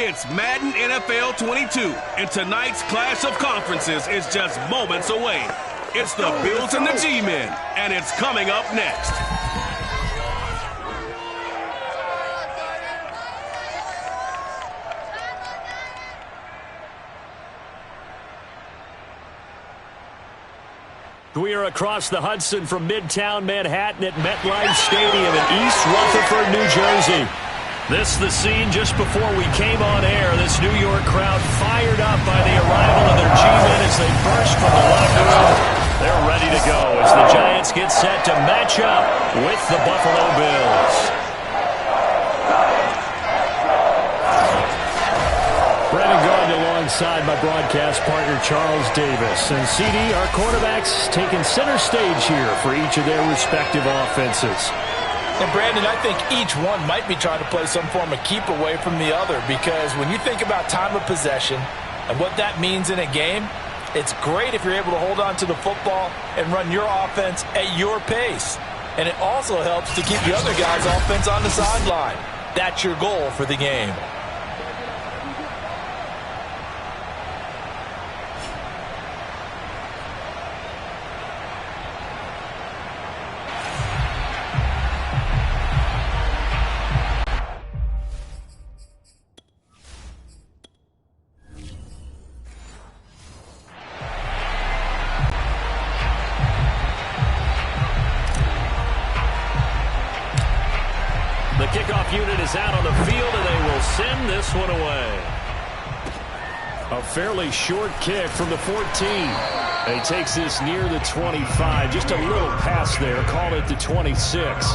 It's Madden NFL 22, and tonight's clash of conferences is just moments away. It's the Bills and the G-Men, and it's coming up next. We are across the Hudson from Midtown Manhattan at MetLife Stadium in East Rutherford, New Jersey. This the scene just before we came on air. This New York crowd fired up by the arrival of their G-men as they burst from the locker room. They're ready to go as the Giants get set to match up with the Buffalo Bills. Brandon Gardner alongside my broadcast partner Charles Davis. And CD, our quarterbacks taking center stage here for each of their respective offenses. And Brandon, I think each one might be trying to play some form of keep away from the other, because when you think about time of possession and what that means in a game, it's great if you're able to hold on to the football and run your offense at your pace. And it also helps to keep the other guy's offense on the sideline. That's your goal for the game. Kickoff unit is out on the field, and they will send this one away. A fairly short kick from the 14. He takes this near the 25. Just a little pass there. Call it the 26.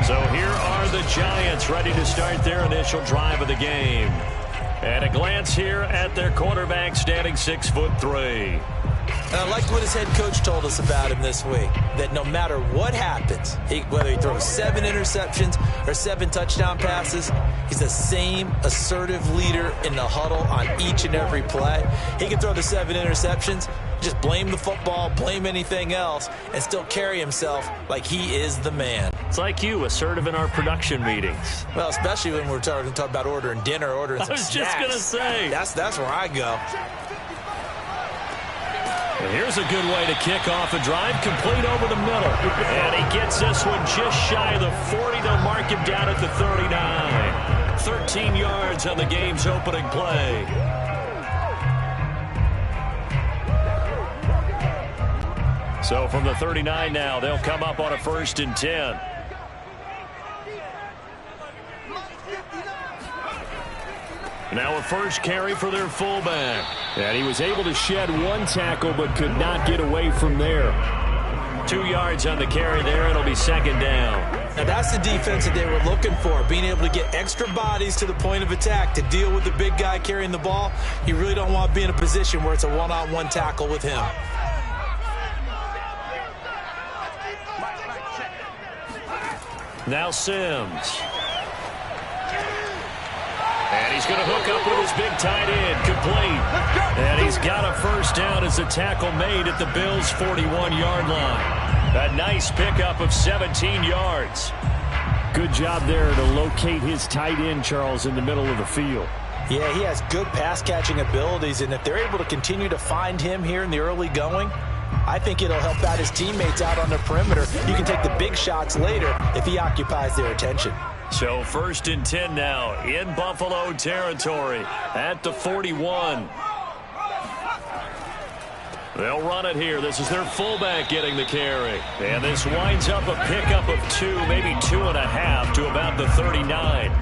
So here are the Giants ready to start their initial drive of the game. And a glance here at their quarterback standing 6'3". And I liked what his head coach told us about him this week, that no matter what happens, whether he throws 7 interceptions or 7 touchdown passes, he's the same assertive leader in the huddle on each and every play. He can throw the 7 interceptions, just blame the football, blame anything else, and still carry himself like he is the man. It's like you, assertive in our production meetings. Well, especially when we're talking about ordering dinner, ordering some snacks. I was just going to say. That's where I go. Here's a good way to kick off a drive, complete over the middle. And he gets this one just shy of the 40. They'll mark him down at the 39. 13 yards on the game's opening play. So from the 39 now, they'll come up on a 1st and 10. Now a first carry for their fullback. And he was able to shed 1 tackle but could not get away from there. 2 yards on the carry there. It'll be 2nd down. Now that's the defense that they were looking for, being able to get extra bodies to the point of attack to deal with the big guy carrying the ball. You really don't want to be in a position where it's a one-on-one tackle with him. Now Sims. And he's going to hook up with his big tight end, complete. And he's got a 1st down as a tackle made at the Bills' 41-yard line. A nice pickup of 17 yards. Good job there to locate his tight end, Charles, in the middle of the field. Yeah, he has good pass-catching abilities, and if they're able to continue to find him here in the early going, I think it'll help out his teammates out on the perimeter. You can take the big shots later if he occupies their attention. So 1st and 10 now in Buffalo territory at the 41. They'll run it here. This is their fullback getting the carry. And this winds up a pickup of 2, maybe 2.5 to about the 39.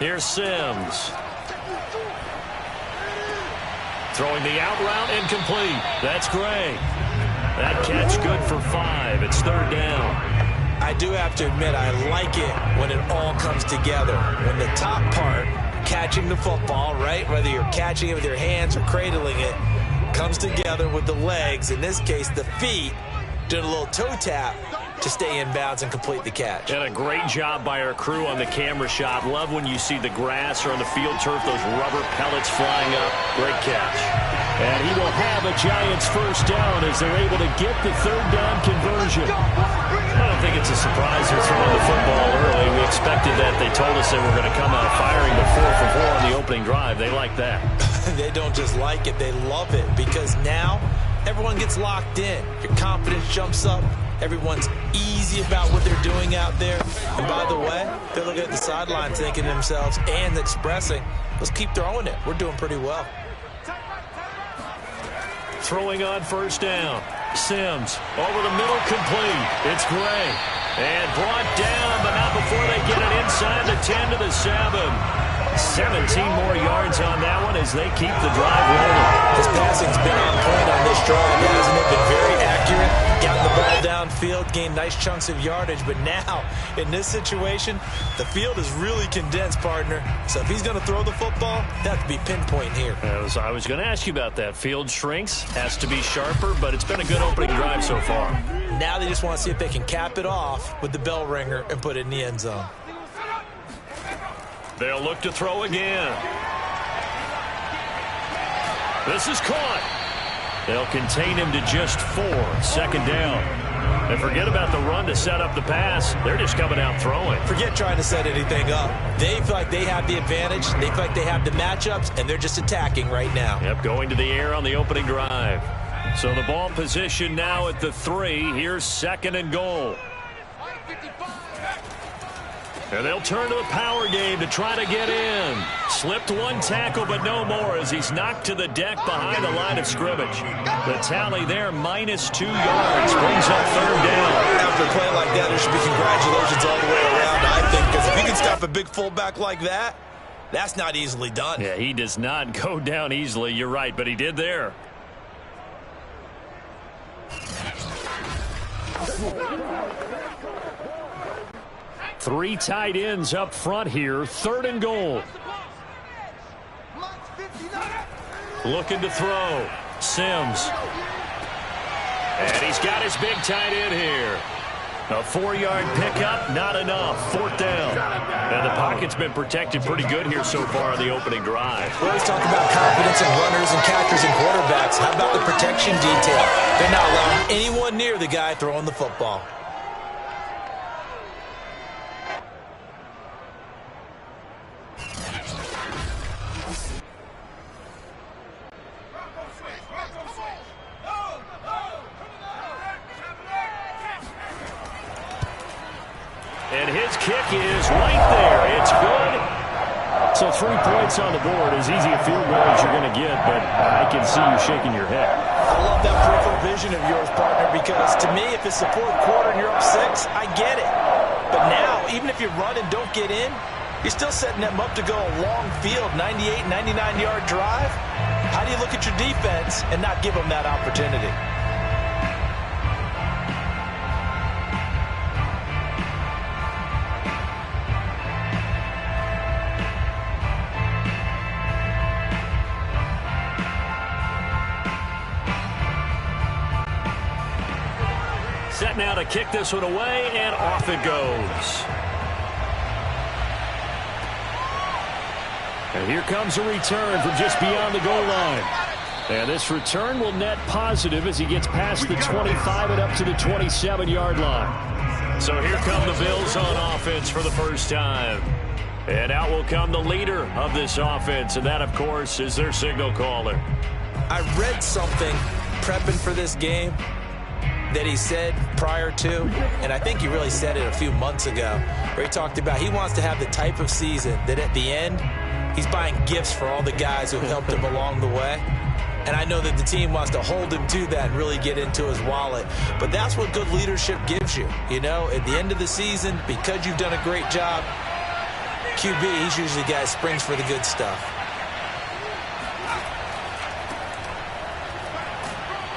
Here's Sims. Throwing the out route, incomplete. That's Gray. That catch good for 5. It's 3rd down. I do have to admit, I like it when it all comes together. When the top part, catching the football, right, whether you're catching it with your hands or cradling it, comes together with the legs, in this case the feet, doing a little toe tap. to stay in bounds and complete the catch. And a great job by our crew on the camera shot. Love when you see the grass or on the field turf, those rubber pellets flying up. Great catch. And he will have a Giants first down as they're able to get the third down conversion. I don't think it's a surprise they're throwing the football early. We expected that. They told us they were going to come out firing the 4 for 4 on the opening drive. They like that. They don't just like it, they love it, because now everyone gets locked in. Your confidence jumps up. Everyone's easy about what they're doing out there. And by the way, they're looking at the sideline thinking to themselves and expressing, let's keep throwing it. We're doing pretty well. Throwing on first down. Sims over the middle, complete. It's Gray. And brought down, but not before they get it inside the 10 to the 7. 17 more yards on that one as they keep the drive rolling. His passing's been on point on this drive, hasn't it? Been very accurate. Gotten the ball downfield, gained nice chunks of yardage. But now, in this situation, the field is really condensed, partner. So if he's going to throw the football, that could be pinpoint here. I was going to ask you about that. Field shrinks, has to be sharper, but it's been a good opening drive so far. Now they just want to see if they can cap it off with the bell ringer and put it in the end zone. They'll look to throw again. This is caught. They'll contain him to just 4. Second down. And forget about the run to set up the pass. They're just coming out throwing. Forget trying to set anything up. They feel like they have the advantage. They feel like they have the matchups, and they're just attacking right now. Yep, going to the air on the opening drive. So the ball position now at the 3. Here's second and goal. And they'll turn to the power game to try to get in. Slipped one tackle, but no more as he's knocked to the deck behind the line of scrimmage. The tally there, -2 yards, brings up third down. After a play like that, there should be congratulations all the way around, I think, because if you can stop a big fullback like that, that's not easily done. Yeah, he does not go down easily. You're right, but he did there. Three tight ends up front here. Third and goal. Looking to throw. Sims. And he's got his big tight end here. A 4-yard pickup, not enough. Fourth down. And the pocket's been protected pretty good here so far on the opening drive. We always talk about confidence in runners and catchers and quarterbacks. How about the protection detail? They're not allowing anyone near the guy throwing the football. And his kick is right there. It's good. So 3 points on the board. As easy a field goal as you're going to get, but I can see you shaking your head. I love that peripheral vision of yours, partner, because to me, if it's the 4th quarter and you're up 6, I get it. But now, even if you run and don't get in, you're still setting them up to go a long field, 98, 99-yard drive. How do you look at your defense and not give them that opportunity? Set now to kick this one away, and off it goes. And here comes a return from just beyond the goal line. And this return will net positive as he gets past the 25 and up to the 27-yard line. So here come the Bills on offense for the first time. And out will come the leader of this offense, and that, of course, is their signal caller. I read something prepping for this game that he said prior to, and I think he really said it a few months ago, where he talked about he wants to have the type of season that at the end, he's buying gifts for all the guys who helped him along the way. And I know that the team wants to hold him to that and really get into his wallet. But that's what good leadership gives you. You know, at the end of the season, because you've done a great job, QB, he's usually the guy who springs for the good stuff.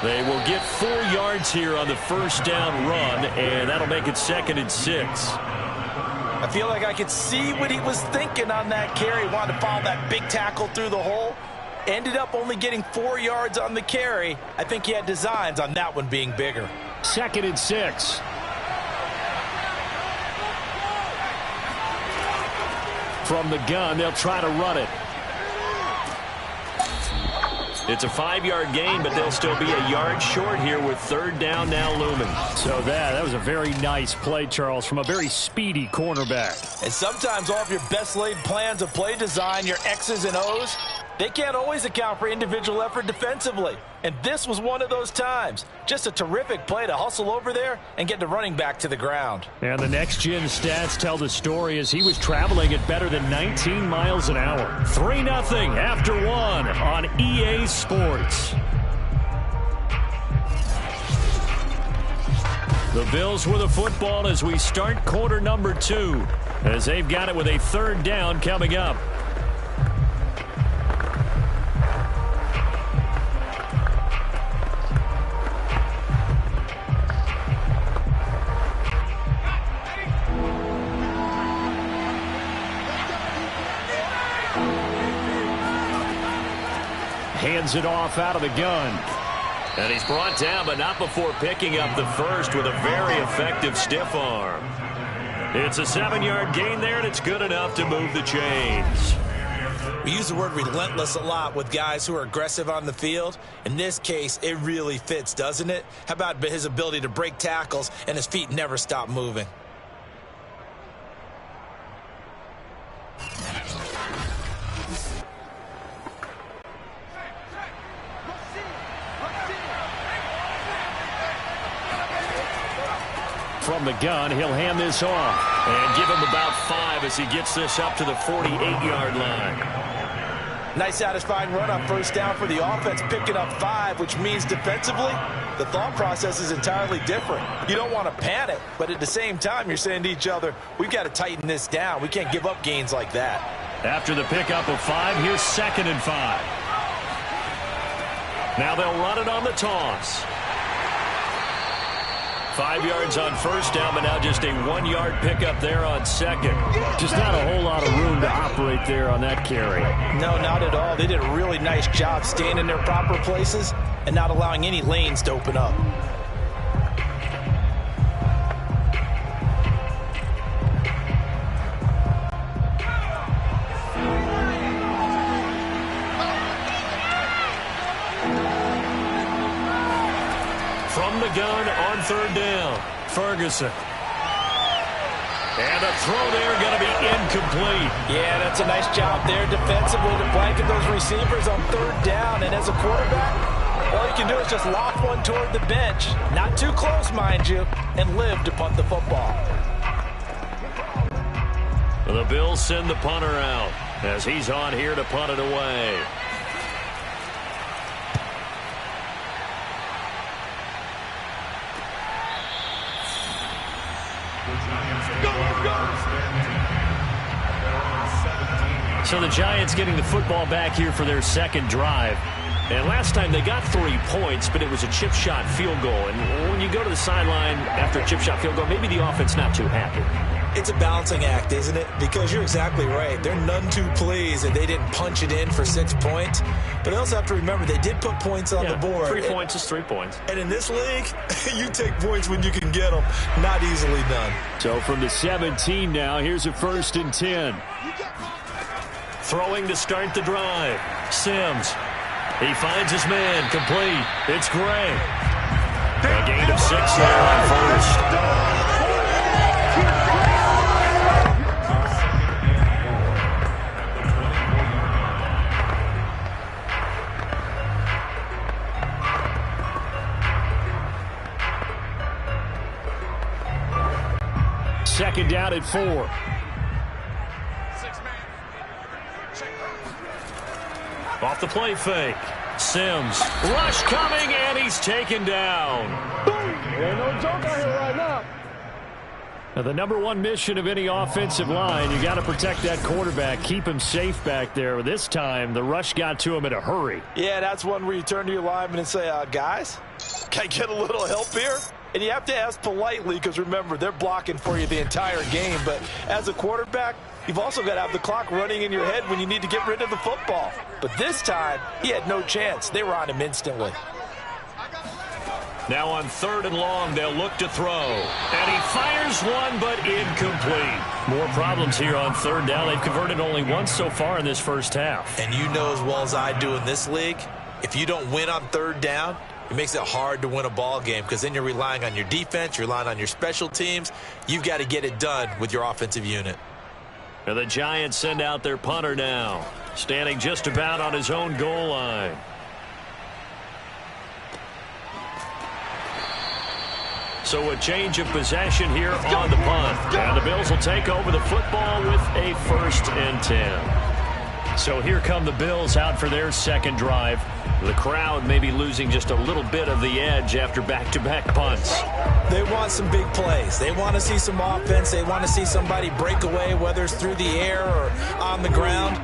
They will get 4 yards here on the first down run, and that'll make it 2nd and 6. I feel like I could see what he was thinking on that carry. Wanted to follow that big tackle through the hole. Ended up only getting 4 yards on the carry. I think he had designs on that one being bigger. 2nd and 6. From the gun, they'll try to run it. It's a 5-yard gain, but they'll still be a yard short here with third down now looming. So that was a very nice play, Charles, from a very speedy cornerback. And sometimes all of your best laid plans of play design, your X's and O's, they can't always account for individual effort defensively. And this was one of those times. Just a terrific play to hustle over there and get the running back to the ground. And the next-gen stats tell the story as he was traveling at better than 19 miles an hour. 3-0 after 1 on EA Sports. The Bills with the football as we start quarter number 2, as they've got it with a third down coming up. Hands it off out of the gun. And he's brought down, but not before picking up the first with a very effective stiff arm. It's a 7-yard gain there, and it's good enough to move the chains. We use the word relentless a lot with guys who are aggressive on the field. In this case, it really fits, doesn't it? How about his ability to break tackles and his feet never stop moving? From the gun, he'll hand this off. And give him about 5 as he gets this up to the 48-yard line. Nice satisfying run on first down for the offense, picking up 5, which means defensively, the thought process is entirely different. You don't want to panic, but at the same time, you're saying to each other, we've got to tighten this down. We can't give up gains like that. After the pickup of 5, here's 2nd and 5. Now they'll run it on the toss. 5 yards on first down, but now just a 1-yard pickup there on second. Just not a whole lot of room to operate there on that carry. No, not at all. They did a really nice job staying in their proper places and not allowing any lanes to open up. From the gun on third down, Ferguson. And a throw there going to be incomplete. Yeah, that's a nice job there defensively to blanket those receivers on third down. And as a quarterback, all you can do is just lock one toward the bench. Not too close, mind you, and live to punt the football. The Bills send the punter out as he's on here to punt it away. So the Giants getting the football back here for their second drive. And last time they got 3 points, but it was a chip shot field goal. And when you go to the sideline after a chip shot field goal, maybe the offense not too happy. It's a balancing act, isn't it? Because you're exactly right. They're none too pleased that they didn't punch it in for 6 points. But they also have to remember they did put points on the board. 3 points is 3 points. And in this league, you take points when you can get them. Not easily done. So from the 17 now, here's a 1st and 10. Throwing to start the drive. Sims. He finds his man. Complete. It's Gray. A gain of 6 there on first. Second down at 4. Off the play fake. Sims. Rush coming, and he's taken down. Ain't no joke out here right now. Now, the number one mission of any offensive line, you got to protect that quarterback, keep him safe back there. This time, the rush got to him in a hurry. Yeah, that's one where you turn to your lineman and say, guys, can I get a little help here? And you have to ask politely because, remember, they're blocking for you the entire game. But as a quarterback, you've also got to have the clock running in your head when you need to get rid of the football. But this time, he had no chance. They were on him instantly. Now on 3rd and long, they'll look to throw. And he fires one, but incomplete. More problems here on 3rd down. They've converted only once so far in this first half. And you know as well as I do in this league, if you don't win on 3rd down, it makes it hard to win a ball game because then you're relying on your defense, you're relying on your special teams. You've got to get it done with your offensive unit. And the Giants send out their punter now, standing just about on his own goal line. So a change of possession here on the punt. And the Bills will take over the football with a 1st and 10. So here come the Bills out for their second drive. The crowd may be losing just a little bit of the edge after back-to-back punts. They want some big plays. They want to see some offense. They want to see somebody break away, whether it's through the air or on the ground.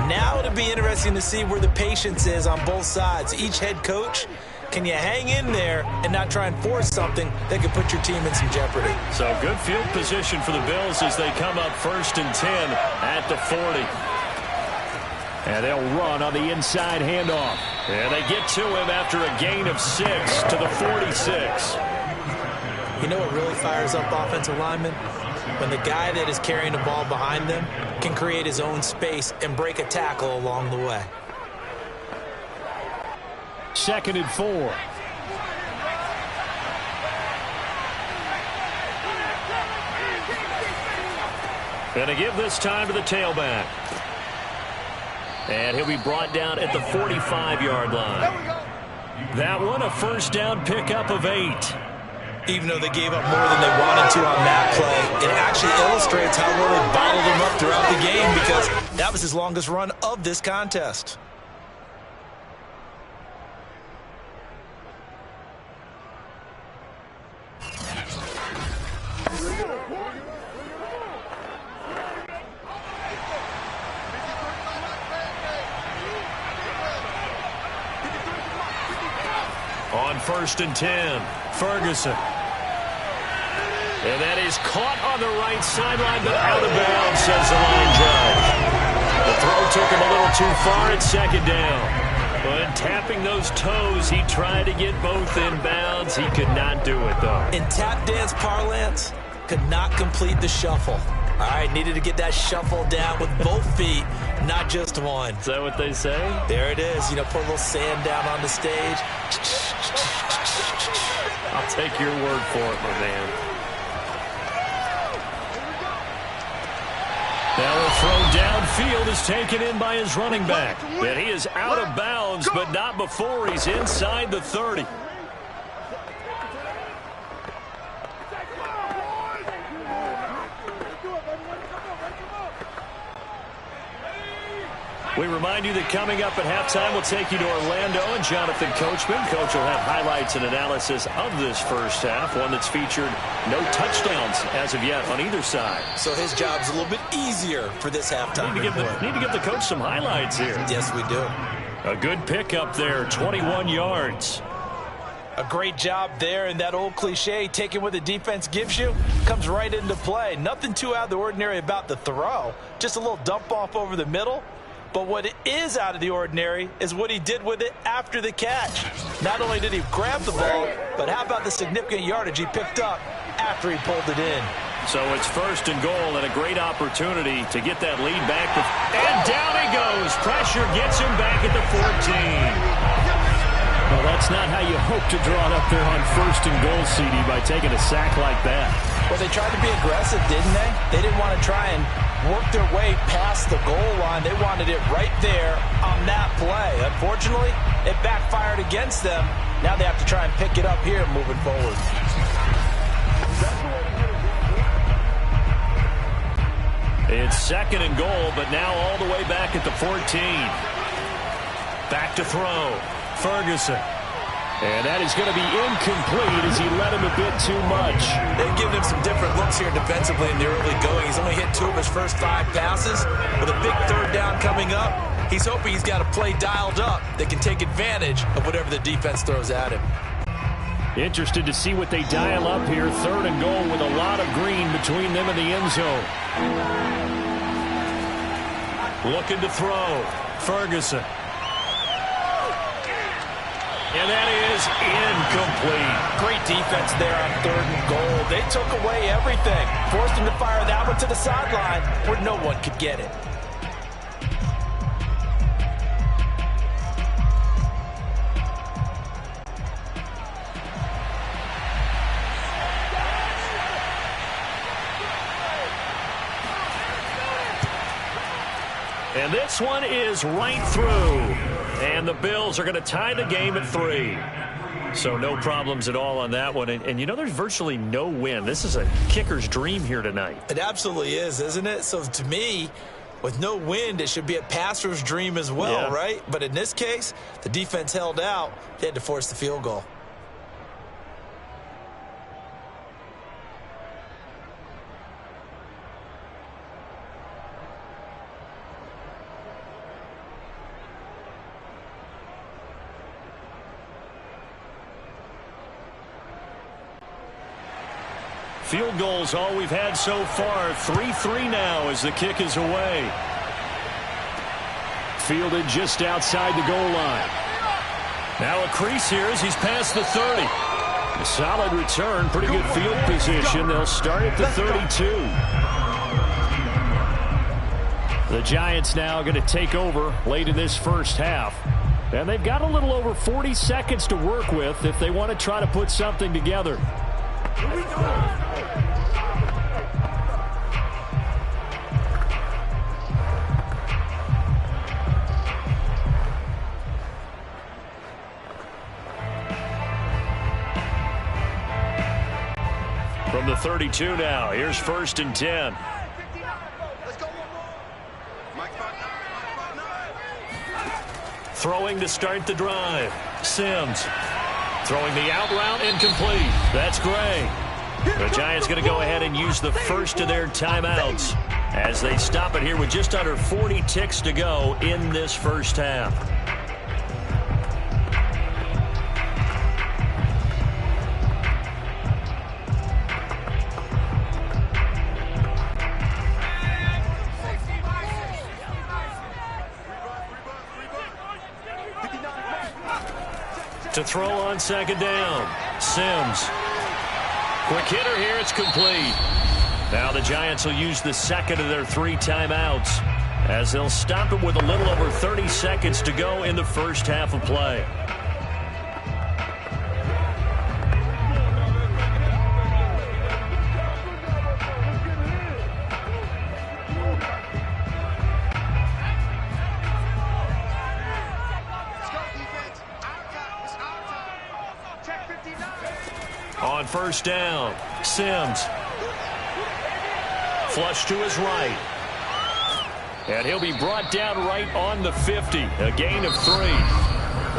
Now it'll be interesting to see where the patience is on both sides. Each head coach, can you hang in there and not try and force something that could put your team in some jeopardy? So good field position for the Bills as they come up 1st and 10 at the 40. And they'll run on the inside handoff. And they get to him after a gain of 6 to the 46. You know what really fires up offensive linemen? When the guy that is carrying the ball behind them can create his own space and break a tackle along the way. 2nd and 4. And to give this time to the tailback. And he'll be brought down at the 45-yard line. That one, a 1st down pickup of 8. Even though they gave up more than they wanted to on that play, it actually illustrates how well they bottled them up throughout the game because that was his longest run of this contest. On 1st and 10, Ferguson. And that is caught on the right sideline, but out of bounds, says the line judge. The throw took him a little too far at 2nd down. But tapping those toes, he tried to get both in bounds. He could not do it, though. In tap dance parlance, could not complete the shuffle. All right, needed to get that shuffle down with both feet, not just one. Is that what they say? There it is. You know, put a little sand down on the stage. I'll take your word for it, my man. Now a throw downfield is taken in by his running back. And he is out of bounds, but not before he's inside the 30. We remind you that coming up at halftime, we'll take you to Orlando and Jonathan Coachman. Coach will have highlights and analysis of this first half, one that's featured no touchdowns as of yet on either side. So his job's a little bit easier for this halftime. Need to give the coach some highlights here. Yes, we do. A good pickup there, 21 yards. A great job there, and that old cliche, taking what the defense gives you, comes right into play. Nothing too out of the ordinary about the throw. Just a little dump off over the middle. But what is out of the ordinary is what he did with it after the catch. Not only did he grab the ball, but how about the significant yardage he picked up after he pulled it in. So it's 1st and goal and a great opportunity to get that lead back. And down he goes. Pressure gets him back at the 14. Well, that's not how you hope to draw it up there on 1st and goal, CD, by taking a sack like that. Well, they tried to be aggressive, didn't they? They didn't want to try and work their way past the goal line. They wanted it right there on that play. Unfortunately, it backfired against them. Now they have to try and pick it up here moving forward. It's 2nd and goal, but now all the way back at the 14. Back to throw. Ferguson. And that is going to be incomplete as he led him a bit too much. They've given him some different looks here defensively in the early going. He's only hit 2 of his first 5 passes. With a big 3rd down coming up, he's hoping he's got a play dialed up that can take advantage of whatever the defense throws at him. Interested to see what they dial up here. 3rd and goal with a lot of green between them and the end zone. Looking to throw. Ferguson. And that is incomplete. Great defense there on 3rd and goal. They took away everything. Forced him to fire that one to the sideline where no one could get it. And this one is right through. And the Bills are going to tie the game at 3. So no problems at all on that one. And you know, there's virtually no win. This is a kicker's dream here tonight. It absolutely is, isn't it? So to me, with no wind, it should be a passer's dream as well, right? But in this case, the defense held out. They had to force the field goal. Field goals all we've had so far. 3-3 now as the kick is away. Fielded just outside the goal line. Now a crease here as he's past the 30. A solid return, pretty good field position. They'll start at the 32. The Giants now going to take over late in this first half. And they've got a little over 40 seconds to work with if they want to try to put something together. Here we go. From the 32 now, here's 1st and 10. Throwing to start the drive. Sims. Throwing the out route incomplete. That's Gray. The Giants going to go ahead and use the first of their timeouts as they stop it here with just under 40 ticks to go in this first half. To throw on 2nd down. Sims. Quick hitter here. It's complete. Now the Giants will use the second of their 3 timeouts as they'll stop it with a little over 30 seconds to go in the first half of play. On 1st down, Sims. Flush to his right. And he'll be brought down right on the 50. A gain of 3.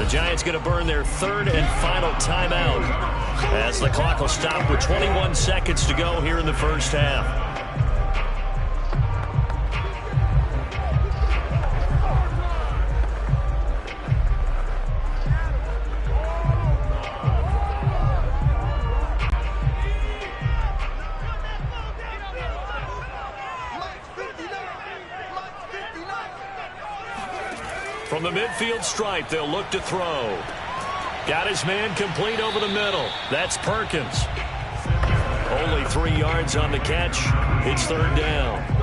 The Giants going to burn their 3rd and final timeout as the clock will stop with 21 seconds to go here in the first half. From the midfield stripe, they'll look to throw. Got his man complete over the middle. That's Perkins. Only 3 yards on the catch. It's 3rd down.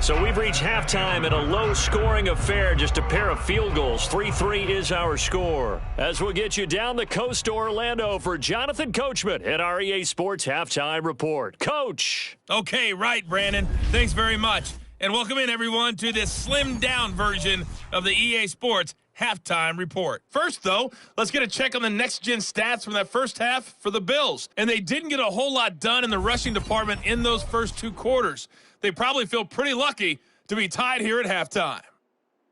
So we've reached halftime in a low-scoring affair, just a pair of field goals. 3-3 is our score. As we'll get you down the coast to Orlando for Jonathan Coachman at our EA Sports Halftime Report. Coach. Okay, right, Brandon. Thanks very much. And welcome in, everyone, to this slimmed-down version of the EA Sports Halftime Report. First, though, let's get a check on the next-gen stats from that first half for the Bills. And they didn't get a whole lot done in the rushing department in those first 2 quarters. They probably feel pretty lucky to be tied here at halftime.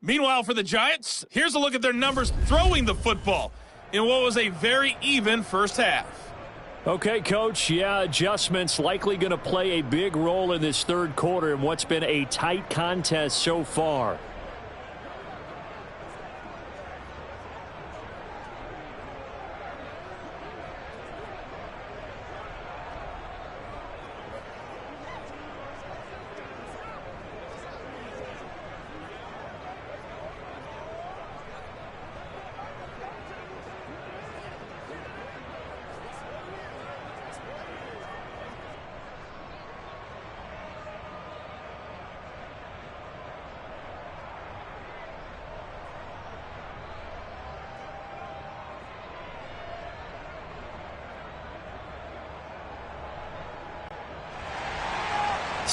Meanwhile, for the Giants, here's a look at their numbers throwing the football in what was a very even first half. Okay, Coach, yeah, adjustments likely going to play a big role in this 3rd quarter in what's been a tight contest so far.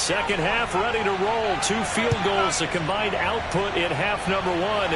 Second half ready to roll. 2 field goals, a combined output in half number 1.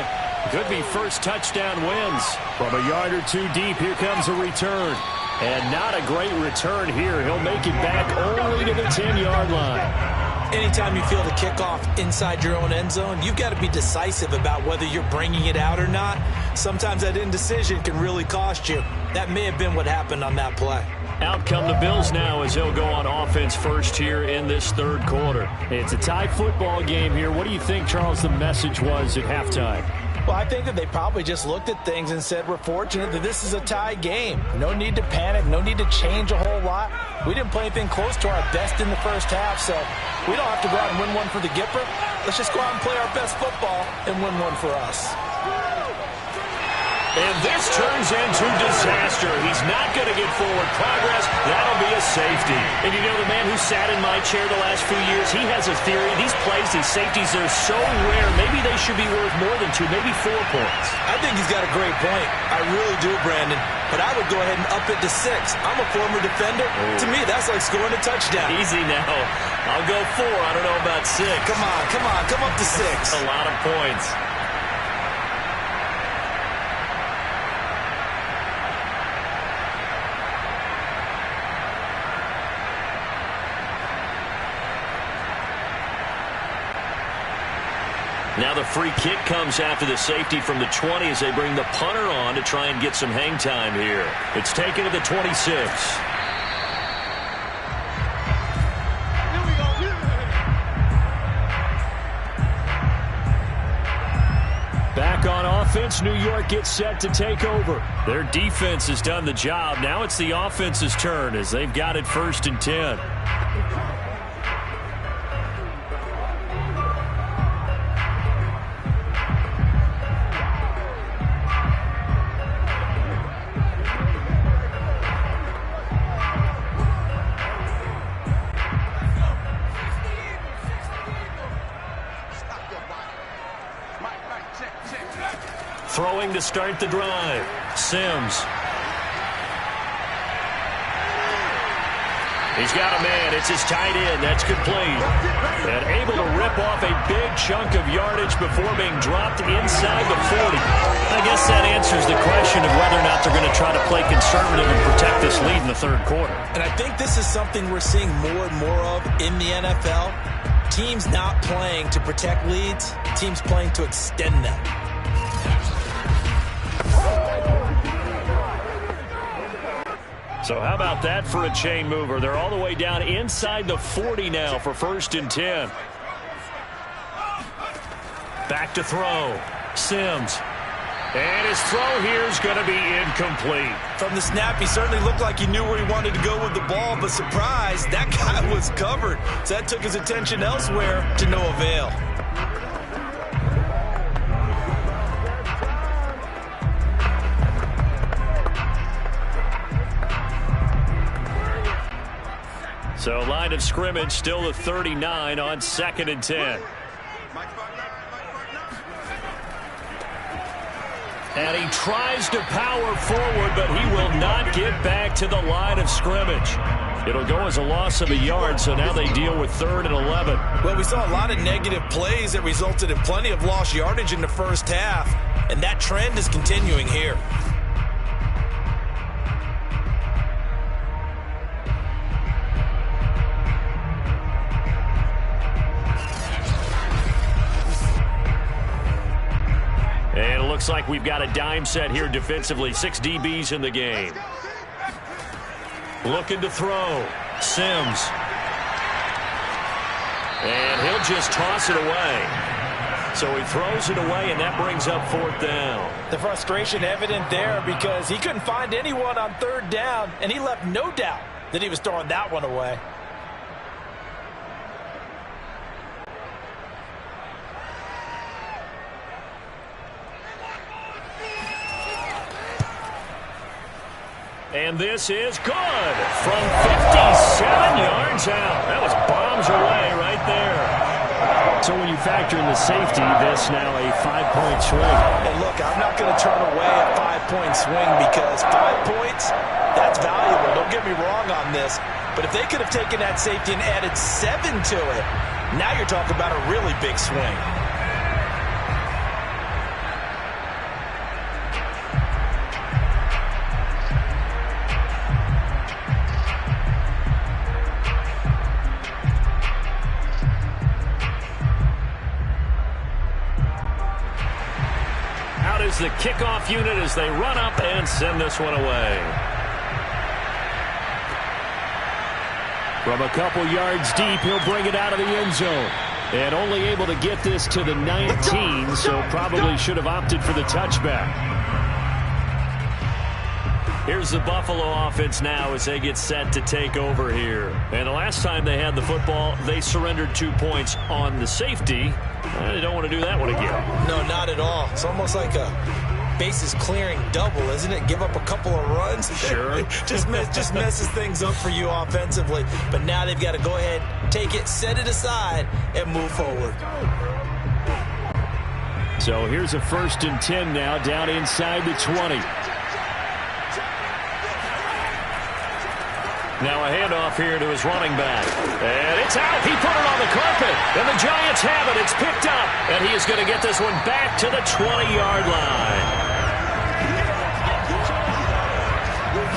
Could be first touchdown wins. From a yard or 2 deep, here comes a return. And not a great return here. He'll make it back only to the 10-yard line. Anytime you feel the kickoff inside your own end zone, you've got to be decisive about whether you're bringing it out or not. Sometimes that indecision can really cost you. That may have been what happened on that play. Out come the Bills now as they'll go on offense first here in this third quarter. It's a tie football game here. What do you think, Charles, the message was at halftime? Well, I think that they probably just looked at things and said, we're fortunate that this is a tie game. No need to panic. No need to change a whole lot. We didn't play anything close to our best in the first half, so we don't have to go out and win one for the Gipper. Let's just go out and play our best football and win one for us. And this turns into disaster. He's not going to get forward progress. That'll be a safety. And you know, the man who sat in my chair the last few years, he has a theory. These plays, these safeties, they're so rare. Maybe they should be worth more than 2, maybe 4 points. I think he's got a great point. I really do, Brandon. But I would go ahead and up it to 6. I'm a former defender. To me, that's like scoring a touchdown. Easy now. I'll go 4. I don't know about 6. Come on. Come up to 6. A lot of points. Now the free kick comes after the safety from the 20 as they bring the punter on to try and get some hang time here. It's taken to the 26. Back on offense, New York gets set to take over. Their defense has done the job. Now it's the offense's turn as they've got it 1st and 10. Throwing to start the drive. Sims. He's got a man. It's his tight end. That's complete. And able to rip off a big chunk of yardage before being dropped inside the 40. I guess that answers the question of whether or not they're going to try to play conservative and protect this lead in the third quarter. And I think this is something we're seeing more and more of in the NFL. Teams not playing to protect leads. Teams playing to extend them. So how about that for a chain mover? They're all the way down inside the 40 now for 1st and 10. Back to throw. Sims. And his throw here is going to be incomplete. From the snap, he certainly looked like he knew where he wanted to go with the ball, but surprise, that guy was covered. So that took his attention elsewhere to no avail. So line of scrimmage still the 39 on 2nd and 10. And he tries to power forward, but he will not get back to the line of scrimmage. It'll go as a loss of a yard, so now they deal with 3rd and 11. Well, we saw a lot of negative plays that resulted in plenty of lost yardage in the first half, and that trend is continuing here. And it looks like we've got a dime set here defensively. 6 DBs in the game. Looking to throw. Sims. And he'll just toss it away. So he throws it away, and that brings up 4th down. The frustration evident there because he couldn't find anyone on 3rd down, and he left no doubt that he was throwing that one away. And this is good from 57 yards out. That was bombs away right there. So when you factor in the safety, this now a 5-point swing. And look, I'm not going to turn away a 5-point swing because 5 points, that's valuable. Don't get me wrong on this. But if they could have taken that safety and added 7 to it, now you're talking about a really big swing. Out is the kickoff unit as they run up and send this one away. From a couple yards deep, he'll bring it out of the end zone. And only able to get this to the 19, so probably should have opted for the touchback. Here's the Buffalo offense now as they get set to take over here. And the last time they had the football, they surrendered 2 points on the safety. They don't want to do that one again. No, not at all. It's almost like a bases clearing double, isn't it? Give up a couple of runs. Sure. just messes things up for you offensively. But now they've got to go ahead, take it, set it aside, and move forward. So here's a 1st and 10 now, down inside the 20. Now a handoff here to his running back. And it's out. He put it on the carpet. And the Giants have it. It's picked up. And he is going to get this one back to the 20-yard line.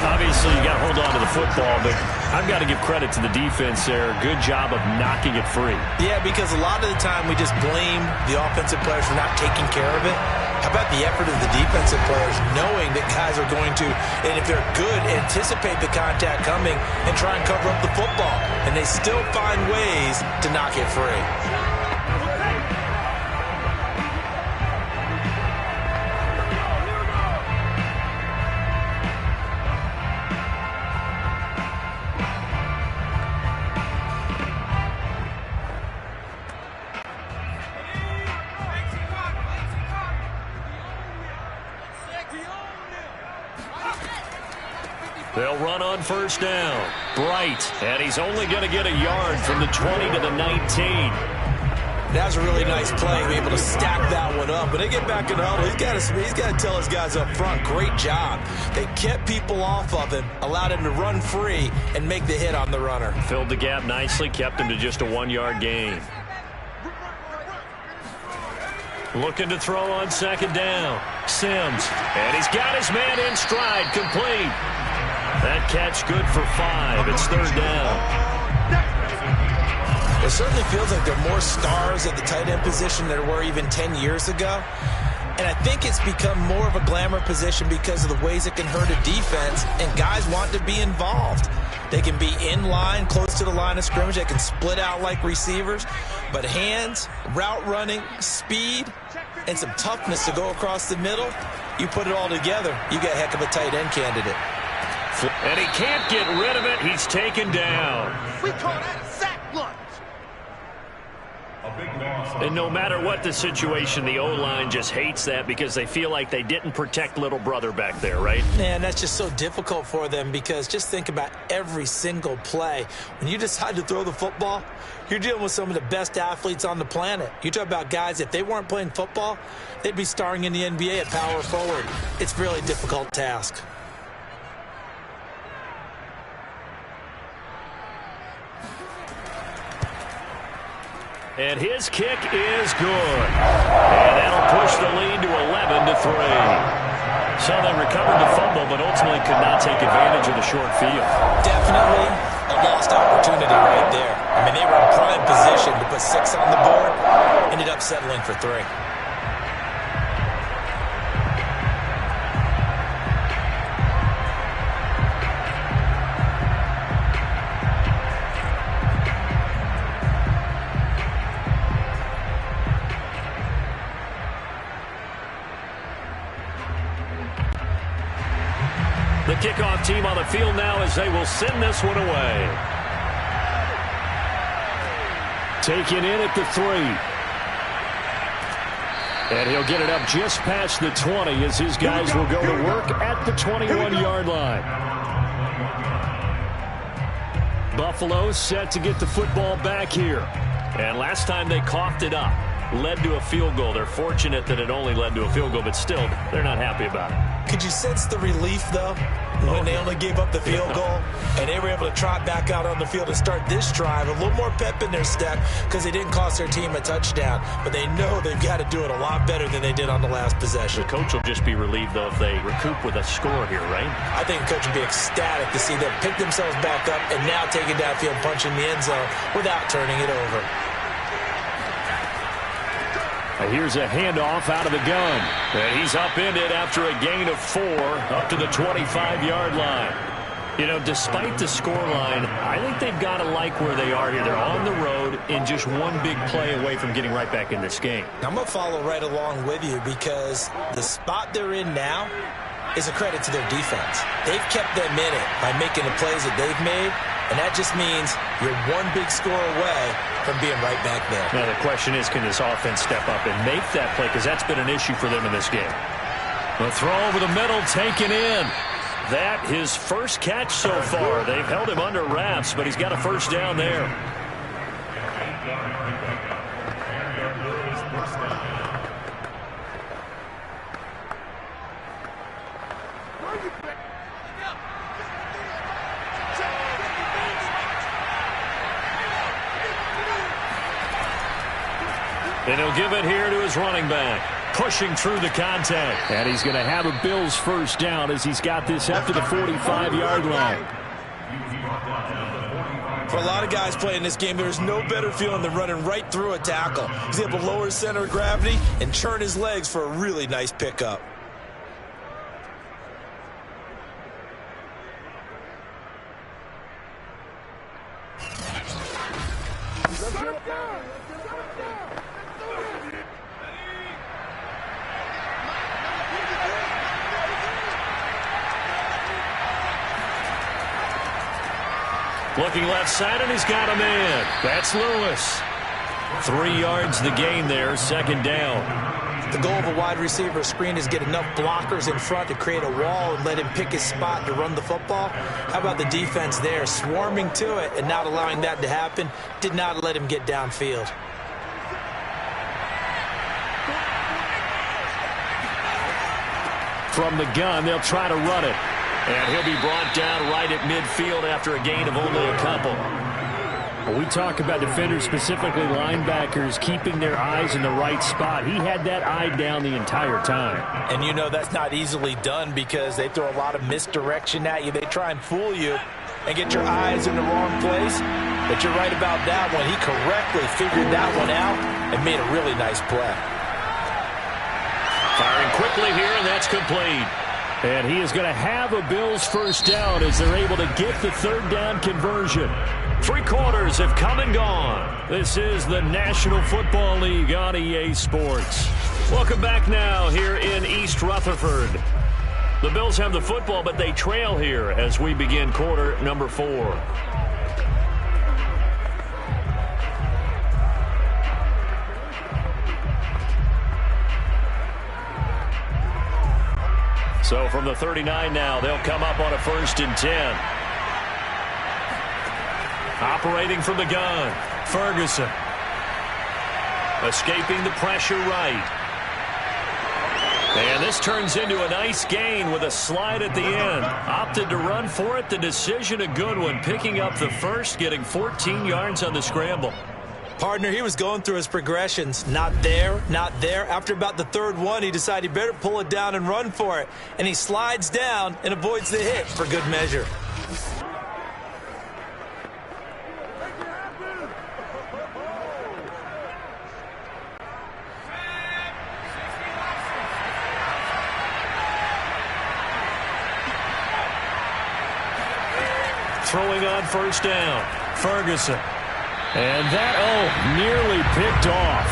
Obviously, you got to hold on to the football, but I've got to give credit to the defense there. Good job of knocking it free. Yeah, because a lot of the time we just blame the offensive players for not taking care of it. How about the effort of the defensive players knowing that guys are going to, and if they're good, anticipate the contact coming and try and cover up the football. And they still find ways to knock it free. They'll run on 1st down. Bright, and he's only going to get a yard from the 20 to the 19. That was a really nice play, be able to stack that one up. When they get back in the huddle, he's got to tell his guys up front, great job. They kept people off of him, allowed him to run free, and make the hit on the runner. Filled the gap nicely, kept him to just a 1-yard gain. Looking to throw on 2nd down. Sims, and he's got his man in stride, complete. That catch good for 5. It's 3rd down. It certainly feels like there are more stars at the tight end position than there were even 10 years ago. And I think it's become more of a glamour position because of the ways it can hurt a defense, and guys want to be involved. They can be in line, close to the line of scrimmage. They can split out like receivers. But hands, route running, speed, and some toughness to go across the middle, you put it all together, you got a heck of a tight end candidate. And he can't get rid of it. He's taken down. We call that a sack lunch. And no matter what the situation, the O-line just hates that because they feel like they didn't protect little brother back there, right? Man, that's just so difficult for them because just think about every single play. When you decide to throw the football, you're dealing with some of the best athletes on the planet. You talk about guys, if they weren't playing football, they'd be starring in the NBA at power forward. It's a really difficult task. And his kick is good. And that'll push the lead to 11-3. So they recovered the fumble, but ultimately could not take advantage of the short field. Definitely a lost opportunity right there. I mean, they were in prime position to put 6 on the board, ended up settling for 3. The kickoff team on the field now as they will send this one away. Taken in at the 3. And he'll get it up just past the 20 as his guys will go to work at the 21-yard line. Buffalo set to get the football back here. And last time they coughed it up. led to a field goal. They're fortunate that it only led to a field goal, but still, they're not happy about it. Could you sense the relief, though, when they only gave up the field goal and they were able to trot back out on the field and start this drive? A little more pep in their step because they didn't cost their team a touchdown, but they know they've got to do it a lot better than they did on the last possession. The coach will just be relieved, though, if they recoup with a score here, right? I think the coach would be ecstatic to see them pick themselves back up and now take it downfield, punch in the end zone without turning it over. Here's a handoff out of the gun. And he's upended after a gain of 4 up to the 25-yard line. You know, despite the scoreline, I think they've got to like where they are here. They're on the road in just one big play away from getting right back in this game. I'm going to follow right along with you because the spot they're in now is a credit to their defense. They've kept them in it by making the plays that they've made, and that just means you're one big score away from being right back there. Now, the question is, can this offense step up and make that play? Because that's been an issue for them in this game. The throw over the middle, taken in. That, his first catch so far. They've held him under wraps, but he's got a first down there. And he'll give it here to his running back, pushing through the contact. And he's going to have a Bills first down as he's got this up to the 45-yard line. For a lot of guys playing this game, there's no better feeling than running right through a tackle. He's able to lower his center of gravity and churn his legs for a really nice pickup. Looking left side, and he's got a man. That's Lewis. 3 yards the gain there, second down. The goal of a wide receiver screen is get enough blockers in front to create a wall and let him pick his spot to run the football. How about the defense there, swarming to it and not allowing that to happen? Did not let him get downfield. From the gun, they'll try to run it. And he'll be brought down right at midfield after a gain of only a couple. When we talk about defenders, specifically linebackers, keeping their eyes in the right spot, he had that eye down the entire time. And you know that's not easily done because they throw a lot of misdirection at you. They try and fool you and get your eyes in the wrong place. But you're right about that one. He correctly figured that one out and made a really nice play. Firing quickly here, and that's complete. And he is going to have a Bills first down as they're able to get the third down conversion. 3 quarters have come and gone. This is the National Football League on EA Sports. Welcome back now here in East Rutherford. The Bills have the football, but they trail here as we begin quarter number 4. So from the 39 now, they'll come up on a 1st and 10. Operating from the gun, Ferguson. Escaping the pressure right. And this turns into a nice gain with a slide at the end. Opted to run for it. The decision a good one. Picking up the first, getting 14 yards on the scramble. Partner, he was going through his progressions. Not there, not there. After about the 3rd one, he decided he better pull it down and run for it. And he slides down and avoids the hit for good measure. Throwing on 1st down, Ferguson. And that, nearly picked off.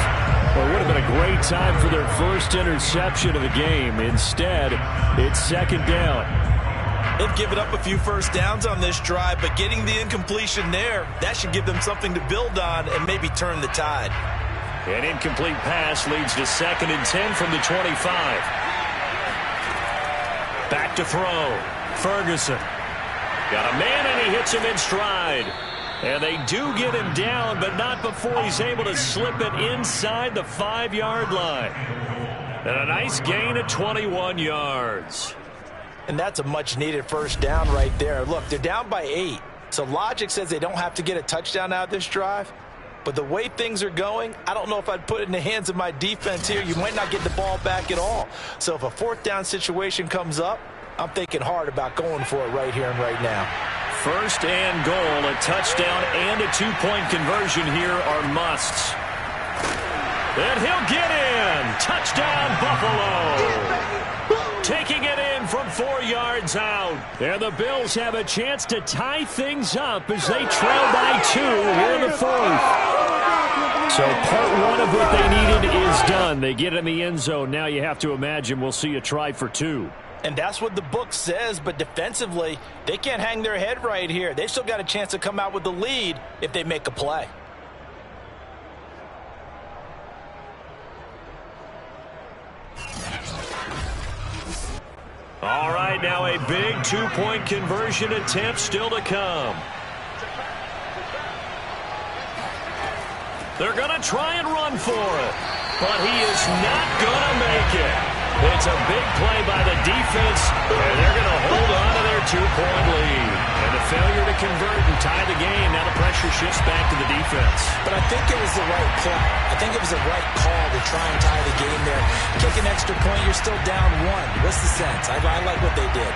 Well, it would have been a great time for their first interception of the game. Instead, it's 2nd down. They've given up a few first downs on this drive, but getting the incompletion there, that should give them something to build on and maybe turn the tide. An incomplete pass leads to 2nd and 10 from the 25. Back to throw. Ferguson. Got a man, and he hits him in stride. And they do get him down, but not before he's able to slip it inside the 5-yard line. And a nice gain of 21 yards. And that's a much-needed first down right there. Look, they're down by 8. So logic says they don't have to get a touchdown out of this drive. But the way things are going, I don't know if I'd put it in the hands of my defense here. You might not get the ball back at all. So if a fourth down situation comes up, I'm thinking hard about going for it right here and right now. First and goal, a touchdown and a 2-point conversion here are musts. And he'll get in. Touchdown, Buffalo. Taking it in from 4 yards out. And the Bills have a chance to tie things up as they trail by 2 here in the 4th. So part 1 of what they needed is done. They get in the end zone. Now you have to imagine we'll see a try for 2. And that's what the book says, but defensively, they can't hang their head right here. They've still got a chance to come out with the lead if they make a play. All right, now a big 2-point conversion attempt still to come. They're going to try and run for it, but he is not going to make it. It's a big play by the defense, and they're going to hold on to their 2-point lead. And the failure to convert and tie the game, now the pressure shifts back to the defense. But I think it was the right play. I think it was the right call to try and tie the game there. Kick an extra point, you're still down 1. What's the sense? I like what they did.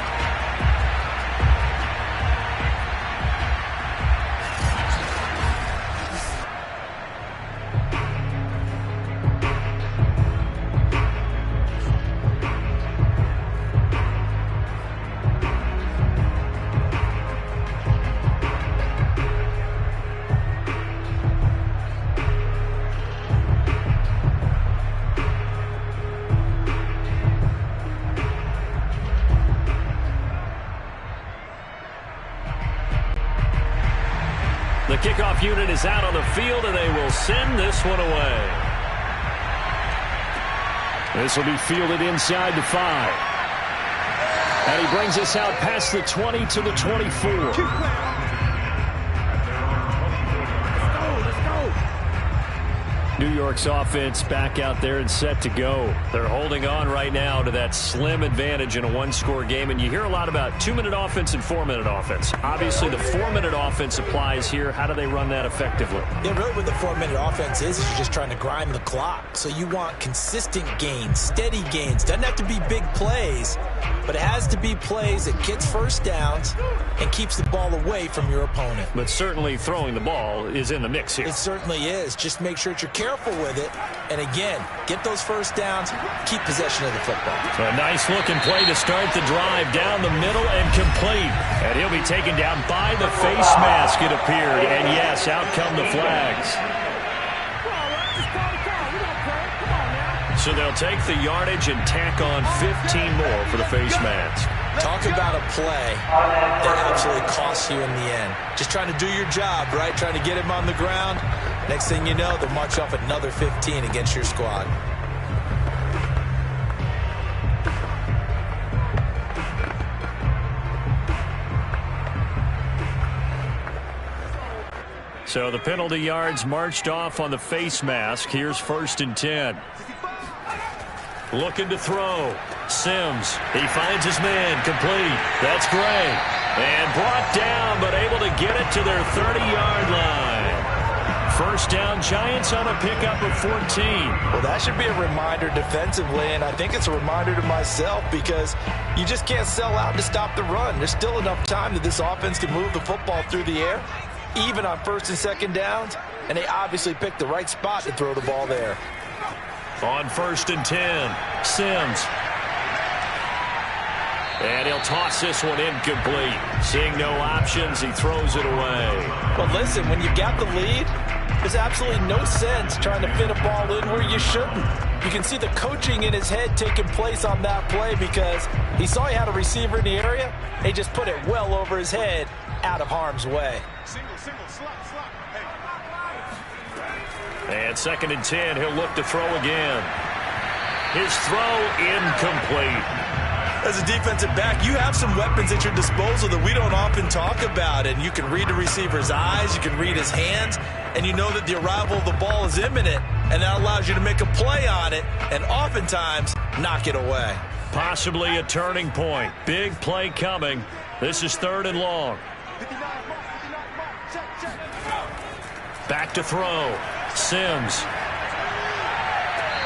The kickoff unit is out on the field, and they will send this one away. This will be fielded inside the 5. And he brings us out past the 20 to the 24. New York's offense back out there and set to go. They're holding on right now to that slim advantage in a 1-score game. And you hear a lot about 2-minute offense and 4-minute offense. Obviously, the 4-minute offense applies here. How do they run that effectively? Yeah, really what the 4-minute offense is you're just trying to grind the clock. So you want consistent gains, steady gains. Doesn't have to be big plays, but it has to be plays that gets first downs and keeps the ball away from your opponent. But certainly throwing the ball is in the mix here. It certainly is. Just make sure that you're careful with it. And again, get those first downs, keep possession of the football. So a nice looking play to start the drive down the middle and complete. And he'll be taken down by the face mask, it appeared. And yes, out come the flags. So they'll take the yardage and tack on 15 more for the face mask. Talk about a play that absolutely costs you in the end. Just trying to do your job, right? Trying to get him on the ground. Next thing you know, they'll march off another 15 against your squad. So the penalty yards marched off on the face mask. Here's 1st and 10. Looking to throw. Sims. He finds his man. Complete. That's great. And brought down, but able to get it to their 30-yard line. First down, Giants on a pickup of 14. Well, that should be a reminder defensively, and I think it's a reminder to myself because you just can't sell out to stop the run. There's still enough time that this offense can move the football through the air, even on 1st and 2nd downs, and they obviously picked the right spot to throw the ball there. On 1st and 10, Sims. And he'll toss this one incomplete. Seeing no options, he throws it away. But listen, when you got the lead, there's absolutely no sense trying to fit a ball in where you shouldn't. You can see the coaching in his head taking place on that play because he saw he had a receiver in the area. They just put it well over his head out of harm's way. And 2nd and 10, he'll look to throw again. His throw incomplete. As a defensive back, you have some weapons at your disposal that we don't often talk about. And you can read the receiver's eyes, you can read his hands, and you know that the arrival of the ball is imminent. And that allows you to make a play on it and oftentimes knock it away. Possibly a turning point. Big play coming. This is 3rd and long. Back to throw. Sims.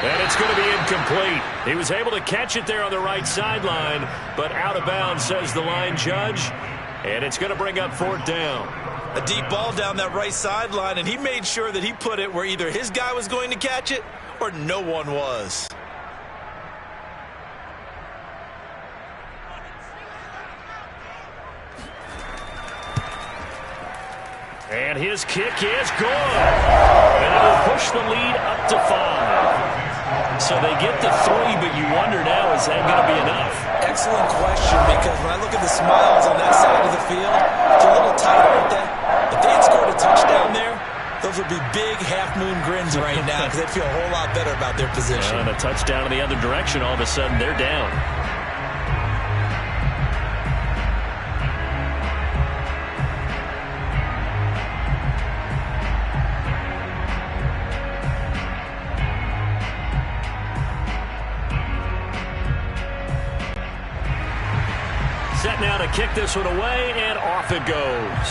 And it's going to be incomplete. He was able to catch it there on the right sideline, but out of bounds, says the line judge. And it's going to bring up 4th down. A deep ball down that right sideline, and he made sure that he put it where either his guy was going to catch it or no one was. And his kick is good. And it'll push the lead up to 5. So they get the 3, but you wonder now, is that going to be enough? Excellent question, because when I look at the smiles on that side of the field, it's a little tight, aren't they? If they had scored a touchdown there, those would be big half-moon grins right now because they'd feel a whole lot better about their position. And a touchdown in the other direction, all of a sudden they're down. Set now to kick this one away, and off it goes.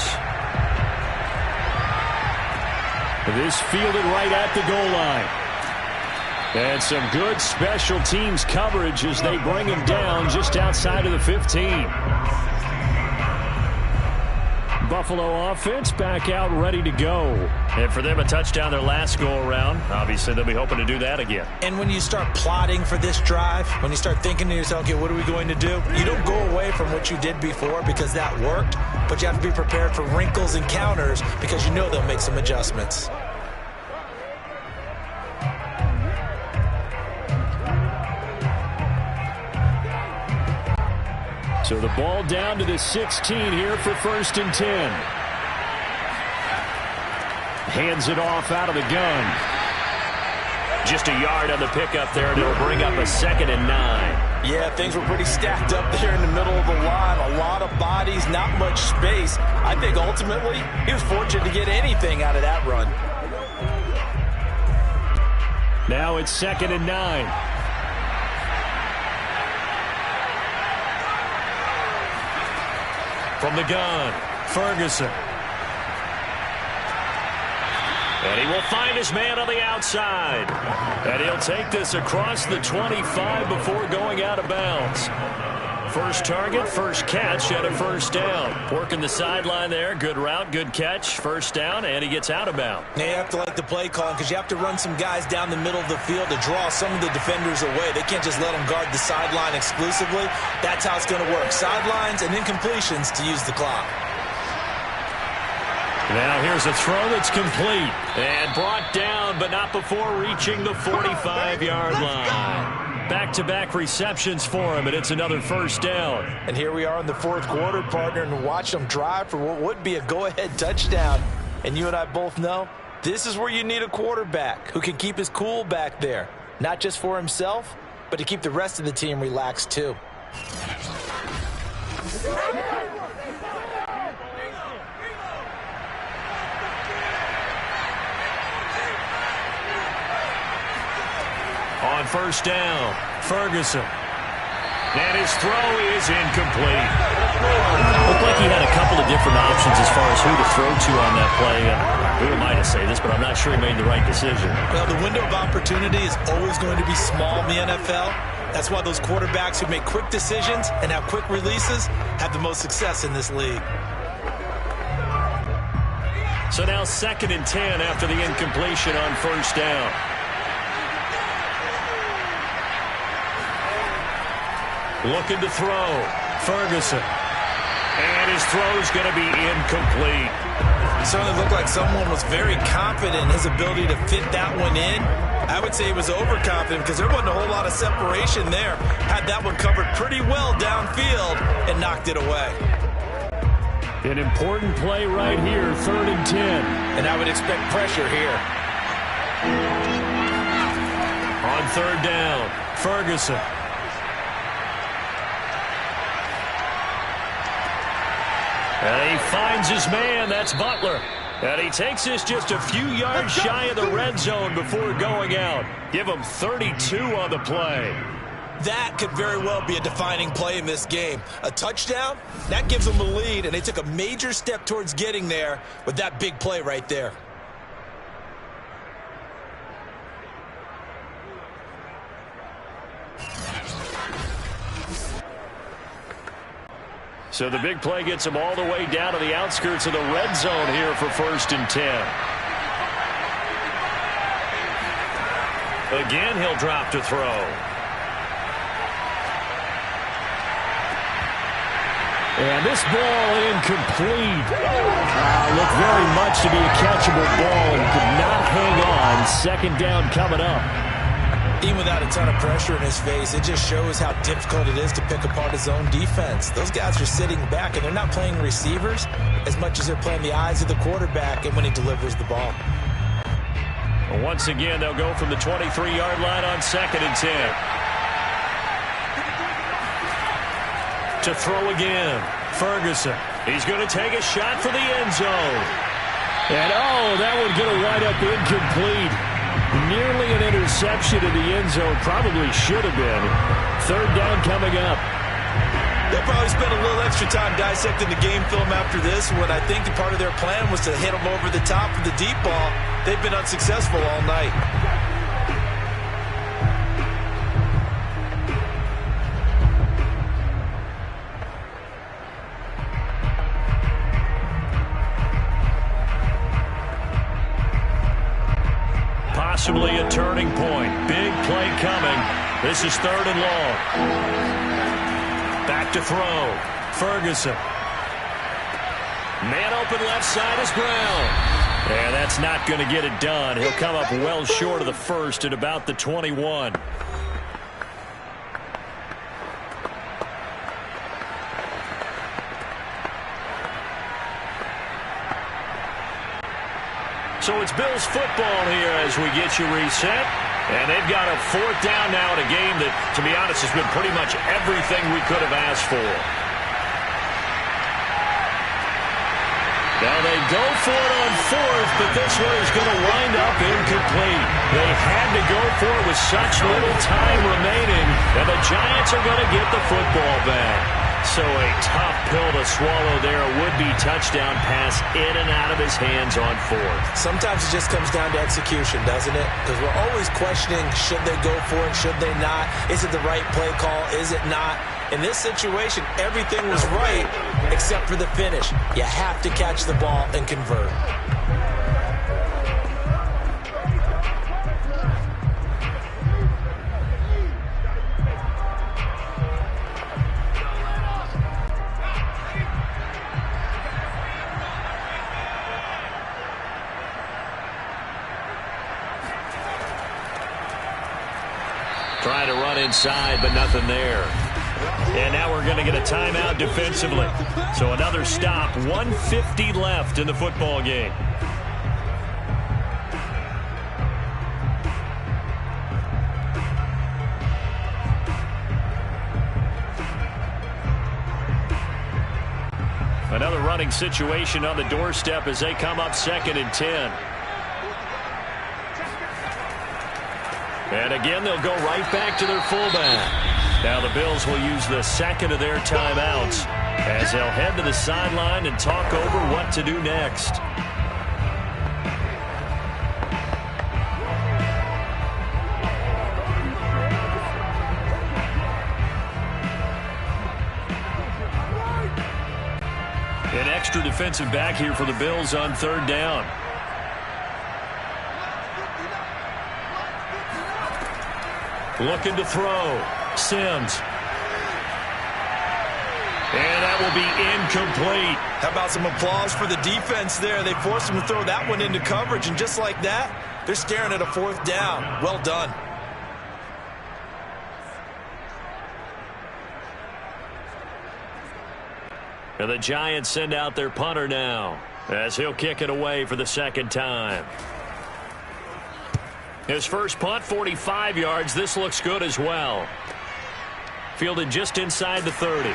This fielded right at the goal line. And some good special teams coverage as they bring him down just outside of the 15. Buffalo offense back out ready to go. And for them, a touchdown their last go-around. Obviously, they'll be hoping to do that again. And when you start plotting for this drive, when you start thinking to yourself, okay, what are we going to do? You don't go away from what you did before because that worked, but you have to be prepared for wrinkles and counters because you know they'll make some adjustments. So the ball down to the 16 here for 1st and 10. Hands it off out of the gun. Just a yard on the pickup there, and it'll bring up a 2nd and 9. Yeah, things were pretty stacked up there in the middle of the line. A lot of bodies, not much space. I think ultimately he was fortunate to get anything out of that run. Now it's 2nd and 9. From the gun, Ferguson. And he will find his man on the outside. And he'll take this across the 25 before going out of bounds. First target, first catch, and a 1st down. Working the sideline there. Good route, good catch. 1st down, and he gets out of bounds. Now you have to like the play calling because you have to run some guys down the middle of the field to draw some of the defenders away. They can't just let them guard the sideline exclusively. That's how it's going to work. Sidelines and incompletions to use the clock. Now here's a throw that's complete. And brought down, but not before reaching the 45-yard line. Back-to-back receptions for him, and it's another 1st down. And here we are in the 4th quarter, partner, and watch them drive for what would be a go-ahead touchdown. And you and I both know this is where you need a quarterback who can keep his cool back there, not just for himself, but to keep the rest of the team relaxed too. On 1st down, Ferguson. And his throw is incomplete. Looked like he had a couple of different options as far as who to throw to on that play. Who am I to say this, but I'm not sure he made the right decision. Well, the window of opportunity is always going to be small in the NFL. That's why those quarterbacks who make quick decisions and have quick releases have the most success in this league. So now 2nd and 10 after the incompletion on 1st down. Looking to throw. Ferguson. And his throw's going to be incomplete. It certainly looked like someone was very confident in his ability to fit that one in. I would say he was overconfident because there wasn't a whole lot of separation there. Had that one covered pretty well downfield and knocked it away. An important play right here, 3rd and 10. And I would expect pressure here. On 3rd down, Ferguson. And he finds his man. That's Butler. And he takes this just a few yards shy of the red zone before going out. Give him 32 on the play. That could very well be a defining play in this game. A touchdown, that gives them the lead, and they took a major step towards getting there with that big play right there. So the big play gets him all the way down to the outskirts of the red zone here for 1st and 10. Again, he'll drop to throw. And this ball incomplete. Looked very much to be a catchable ball and could not hang on. 2nd down coming up. Even without a ton of pressure in his face, it just shows how difficult it is to pick apart his own defense. Those guys are sitting back, and they're not playing receivers as much as they're playing the eyes of the quarterback and when he delivers the ball. Well, once again, they'll go from the 23-yard line on 2nd and 10. To throw again, Ferguson. He's going to take a shot for the end zone. And, that would get a wide-up incomplete. Nearly an interception in the end zone. Probably should have been. 3rd down coming up. They'll probably spend a little extra time dissecting the game film after this, when I think part of their plan was to hit them over the top of the deep ball. They've been unsuccessful all night. Possibly a turning point. Big play coming. This is 3rd and long. Back to throw. Ferguson. Man open left side is Brown. And that's not going to get it done. He'll come up well short of the 1st at about the 21. So it's Bills football here as we get you reset. And they've got a 4th down now in a game that, to be honest, has been pretty much everything we could have asked for. Now they go for it on 4th, but this one is going to wind up incomplete. They had to go for it with such little time remaining, and the Giants are going to get the football back. So a tough pill to swallow there. A would-be touchdown pass in and out of his hands on 4th. Sometimes it just comes down to execution, doesn't it? Because we're always questioning, should they go for it, should they not? Is it the right play call, is it not? In this situation, everything was right except for the finish. You have to catch the ball and convert. Trying to run inside, but nothing there. And now we're going to get a timeout defensively. So another stop, 1:50 left in the football game. Another running situation on the doorstep as they come up 2nd and 10. And again, they'll go right back to their fullback. Now the Bills will use the 2nd of their timeouts as they'll head to the sideline and talk over what to do next. An extra defensive back here for the Bills on 3rd down. Looking to throw. Sims. And that will be incomplete. How about some applause for the defense there? They forced him to throw that one into coverage, and just like that, they're staring at a 4th down. Well done. And the Giants send out their punter now as he'll kick it away for the 2nd time. His first punt, 45 yards. This looks good as well. Fielded just inside the 30.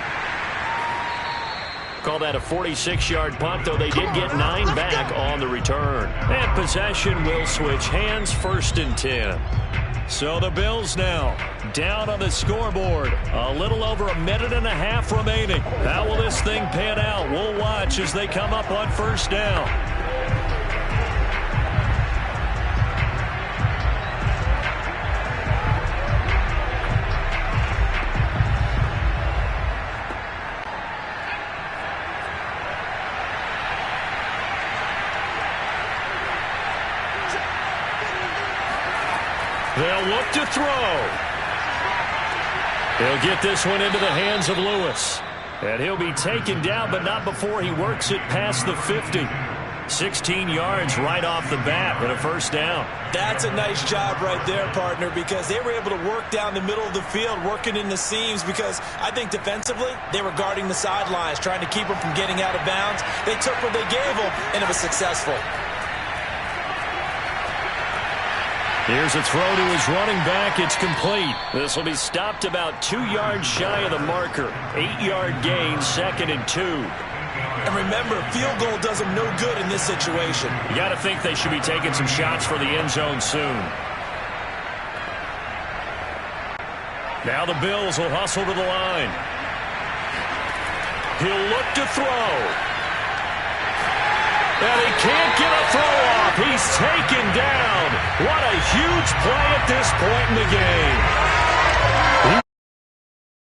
Call that a 46-yard punt, though they did get 9 back on the return. And possession will switch hands, 1st and 10. So the Bills now down on the scoreboard. A little over a minute and a half remaining. How will this thing pan out? We'll watch as they come up on 1st down. They'll look to throw. He'll get this one into the hands of Lewis. And he'll be taken down, but not before he works it past the 50. 16 yards right off the bat and a 1st down. That's a nice job right there, partner, because they were able to work down the middle of the field, working in the seams, because I think defensively they were guarding the sidelines, trying to keep them from getting out of bounds. They took what they gave them, and it was successful. Here's a throw to his running back. It's complete. This will be stopped about 2 yards shy of the marker. 8-yard gain, 2nd and 2. And remember, field goal does them no good in this situation. You got to think they should be taking some shots for the end zone soon. Now the Bills will hustle to the line. He'll look to throw. And he can't get a throw off. He's taken down. What a huge play at this point in the game.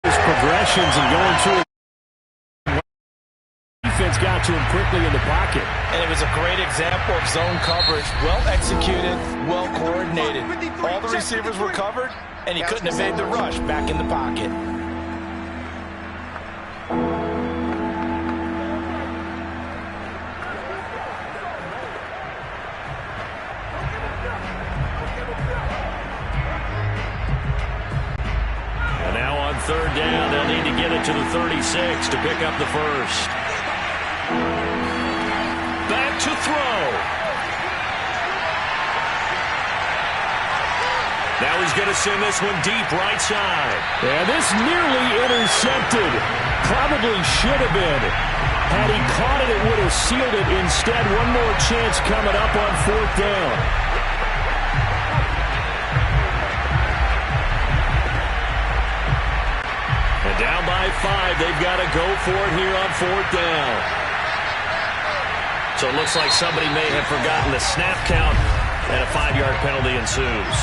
His progressions and going through. Defense got to him quickly in the pocket. And it was a great example of zone coverage. Well executed, well coordinated. All the receivers were covered, and he couldn't have made the rush back in the pocket. And now on 3rd down, they'll need to get it to the 36 to pick up the 1st. Back to throw. Now he's going to send this one deep right side. And this nearly intercepted. Probably should have been. Had he caught it, it would have sealed it. Instead, one more chance coming up on 4th down. And down by 5, they've got to go for it here on 4th down. So it looks like somebody may have forgotten the snap count, and a 5-yard penalty ensues.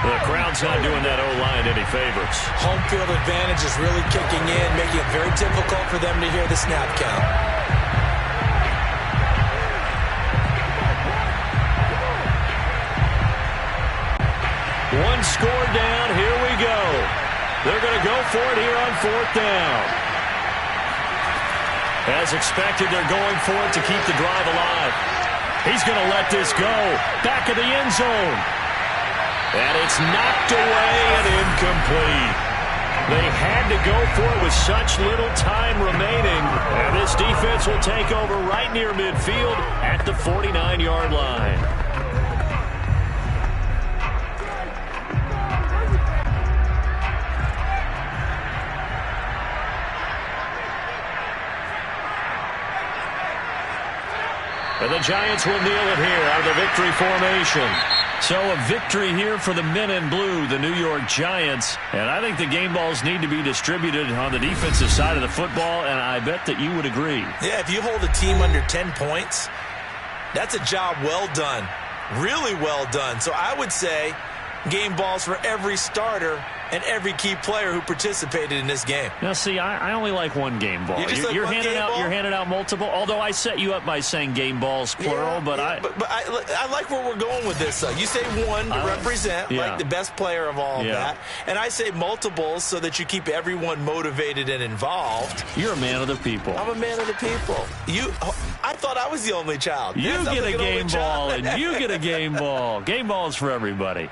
The crowd's not doing that O-line any favors. Home field advantage is really kicking in, making it very difficult for them to hear the snap count. One score down, here we go. They're going to go for it here on 4th down. As expected, they're going for it to keep the drive alive. He's going to let this go. Back of the end zone. And it's knocked away and incomplete. They had to go for it with such little time remaining. And this defense will take over right near midfield at the 49-yard line. And the Giants will kneel it here out of the victory formation. So a victory here for the men in blue, the New York Giants. And I think the game balls need to be distributed on the defensive side of the football, and I bet that you would agree. Yeah, if you hold a team under 10 points, that's a job well done. Really well done. So I would say game balls for every starter and every key player who participated in this game. Now, see, I only like one game ball. You're handing out multiple. Although I set you up by saying game balls plural, but I like where we're going with this. You say one to represent like the best player of all of that, and I say multiples so that you keep everyone motivated and involved. You're a man of the people. I'm a man of the people. I thought I was the only child. You get a game ball, and you get a game ball. Game balls for everybody.